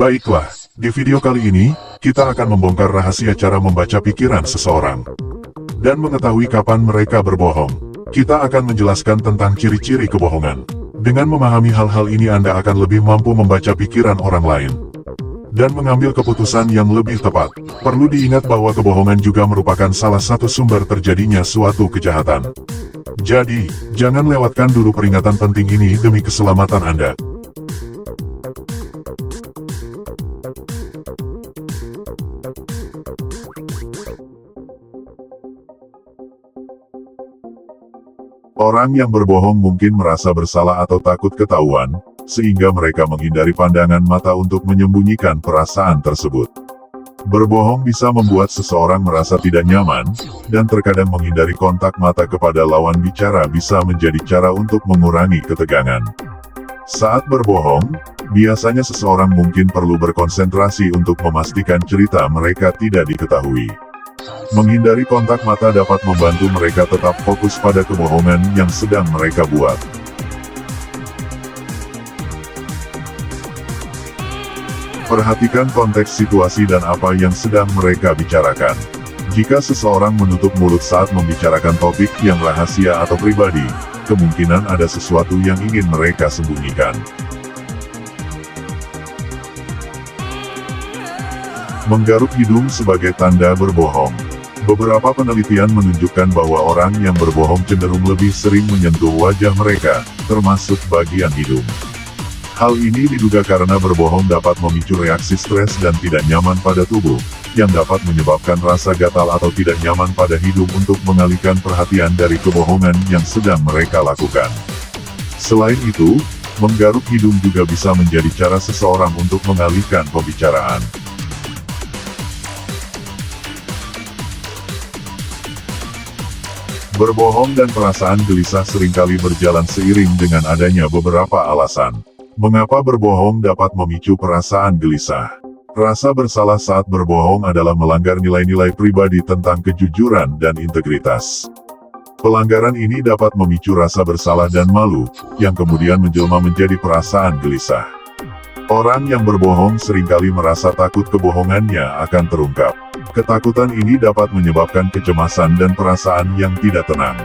Baiklah, di video kali ini, kita akan membongkar rahasia cara membaca pikiran seseorang. Dan mengetahui kapan mereka berbohong. Kita akan menjelaskan tentang ciri-ciri kebohongan. Dengan memahami hal-hal ini Anda akan lebih mampu membaca pikiran orang lain. Dan mengambil keputusan yang lebih tepat. Perlu diingat bahwa kebohongan juga merupakan salah satu sumber terjadinya suatu kejahatan. Jadi, jangan lewatkan dulu peringatan penting ini demi keselamatan Anda. Orang yang berbohong mungkin merasa bersalah atau takut ketahuan, sehingga mereka menghindari pandangan mata untuk menyembunyikan perasaan tersebut. Berbohong bisa membuat seseorang merasa tidak nyaman, dan terkadang menghindari kontak mata kepada lawan bicara bisa menjadi cara untuk mengurangi ketegangan. Saat berbohong, biasanya seseorang mungkin perlu berkonsentrasi untuk memastikan cerita mereka tidak diketahui. Menghindari kontak mata dapat membantu mereka tetap fokus pada kebohongan yang sedang mereka buat. Perhatikan konteks situasi dan apa yang sedang mereka bicarakan. Jika seseorang menutup mulut saat membicarakan topik yang rahasia atau pribadi, kemungkinan ada sesuatu yang ingin mereka sembunyikan. Menggaruk hidung sebagai tanda berbohong. Beberapa penelitian menunjukkan bahwa orang yang berbohong cenderung lebih sering menyentuh wajah mereka, termasuk bagian hidung. Hal ini diduga karena berbohong dapat memicu reaksi stres dan tidak nyaman pada tubuh, yang dapat menyebabkan rasa gatal atau tidak nyaman pada hidung untuk mengalihkan perhatian dari kebohongan yang sedang mereka lakukan. Selain itu, menggaruk hidung juga bisa menjadi cara seseorang untuk mengalihkan pembicaraan. Berbohong dan perasaan gelisah seringkali berjalan seiring dengan adanya beberapa alasan. Mengapa berbohong dapat memicu perasaan gelisah? Rasa bersalah saat berbohong adalah melanggar nilai-nilai pribadi tentang kejujuran dan integritas. Pelanggaran ini dapat memicu rasa bersalah dan malu, yang kemudian menjelma menjadi perasaan gelisah. Orang yang berbohong seringkali merasa takut kebohongannya akan terungkap. Ketakutan ini dapat menyebabkan kecemasan dan perasaan yang tidak tenang.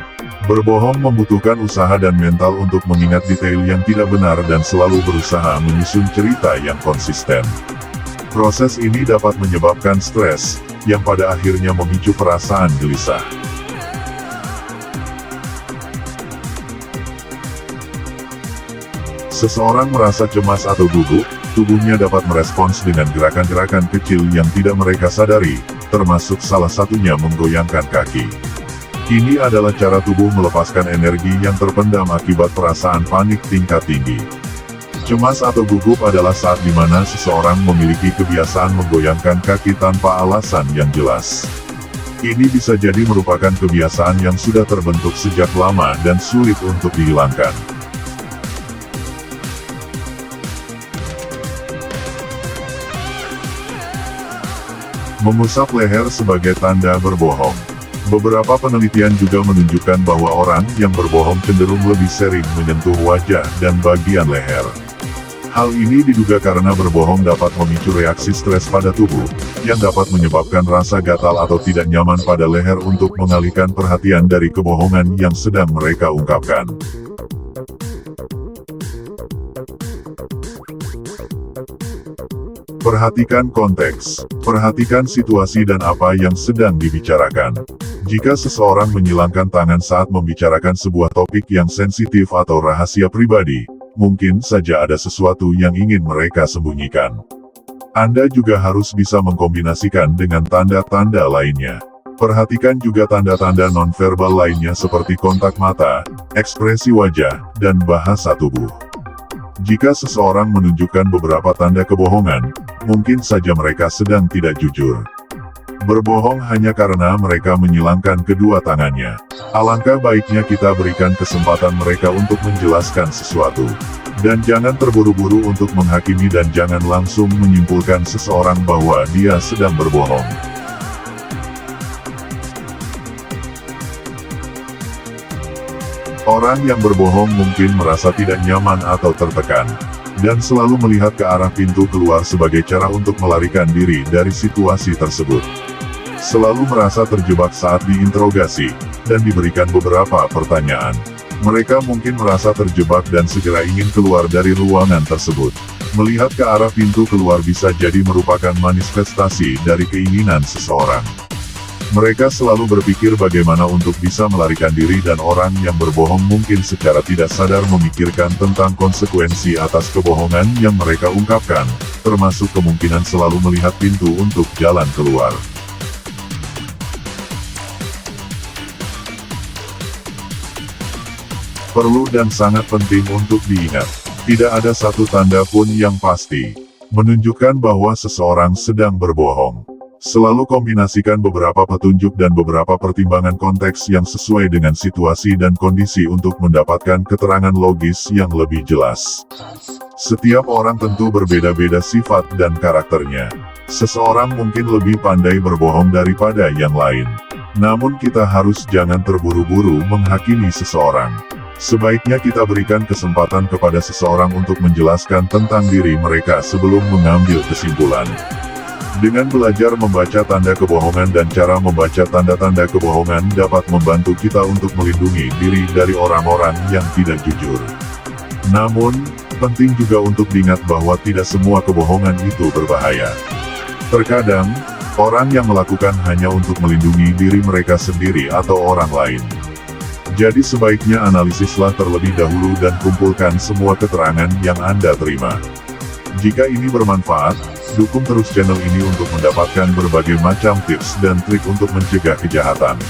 Berbohong membutuhkan usaha dan mental untuk mengingat detail yang tidak benar dan selalu berusaha menyusun cerita yang konsisten. Proses ini dapat menyebabkan stres, yang pada akhirnya memicu perasaan gelisah. Seseorang merasa cemas atau gugup, tubuhnya dapat merespons dengan gerakan-gerakan kecil yang tidak mereka sadari, termasuk salah satunya menggoyangkan kaki. Ini adalah cara tubuh melepaskan energi yang terpendam akibat perasaan panik tingkat tinggi. Cemas atau gugup adalah saat di mana seseorang memiliki kebiasaan menggoyangkan kaki tanpa alasan yang jelas. Ini bisa jadi merupakan kebiasaan yang sudah terbentuk sejak lama dan sulit untuk dihilangkan. Mengusap leher sebagai tanda berbohong. Beberapa penelitian juga menunjukkan bahwa orang yang berbohong cenderung lebih sering menyentuh wajah dan bagian leher. Hal ini diduga karena berbohong dapat memicu reaksi stres pada tubuh, yang dapat menyebabkan rasa gatal atau tidak nyaman pada leher untuk mengalihkan perhatian dari kebohongan yang sedang mereka ungkapkan. Perhatikan konteks, perhatikan situasi dan apa yang sedang dibicarakan. Jika seseorang menyilangkan tangan saat membicarakan sebuah topik yang sensitif atau rahasia pribadi, mungkin saja ada sesuatu yang ingin mereka sembunyikan. Anda juga harus bisa mengkombinasikan dengan tanda-tanda lainnya. Perhatikan juga tanda-tanda nonverbal lainnya seperti kontak mata, ekspresi wajah, dan bahasa tubuh. Jika seseorang menunjukkan beberapa tanda kebohongan, mungkin saja mereka sedang tidak jujur. Berbohong hanya karena mereka menyilangkan kedua tangannya. Alangkah baiknya kita berikan kesempatan mereka untuk menjelaskan sesuatu. Dan jangan terburu-buru untuk menghakimi dan jangan langsung menyimpulkan seseorang bahwa dia sedang berbohong. Orang yang berbohong mungkin merasa tidak nyaman atau tertekan. dan selalu melihat ke arah pintu keluar sebagai cara untuk melarikan diri dari situasi tersebut. Selalu merasa terjebak saat diinterogasi, dan diberikan beberapa pertanyaan. Mereka mungkin merasa terjebak dan segera ingin keluar dari ruangan tersebut. Melihat ke arah pintu keluar bisa jadi merupakan manifestasi dari keinginan seseorang. Mereka selalu berpikir bagaimana untuk bisa melarikan diri, dan orang yang berbohong mungkin secara tidak sadar memikirkan tentang konsekuensi atas kebohongan yang mereka ungkapkan, termasuk kemungkinan selalu melihat pintu untuk jalan keluar. Perlu dan sangat penting untuk diingat, tidak ada satu tanda pun yang pasti menunjukkan bahwa seseorang sedang berbohong. Selalu kombinasikan beberapa petunjuk dan beberapa pertimbangan konteks yang sesuai dengan situasi dan kondisi untuk mendapatkan keterangan logis yang lebih jelas. Setiap orang tentu berbeda-beda sifat dan karakternya. Seseorang mungkin lebih pandai berbohong daripada yang lain. Namun kita harus jangan terburu-buru menghakimi seseorang. Sebaiknya kita berikan kesempatan kepada seseorang untuk menjelaskan tentang diri mereka sebelum mengambil kesimpulan. Dengan belajar membaca tanda kebohongan dan cara membaca tanda-tanda kebohongan dapat membantu kita untuk melindungi diri dari orang-orang yang tidak jujur. Namun, penting juga untuk diingat bahwa tidak semua kebohongan itu berbahaya. Terkadang, orang yang melakukan hanya untuk melindungi diri mereka sendiri atau orang lain. Jadi sebaiknya analisislah terlebih dahulu dan kumpulkan semua keterangan yang Anda terima. Jika ini bermanfaat, dukung terus channel ini untuk mendapatkan berbagai macam tips dan trik untuk mencegah kejahatan.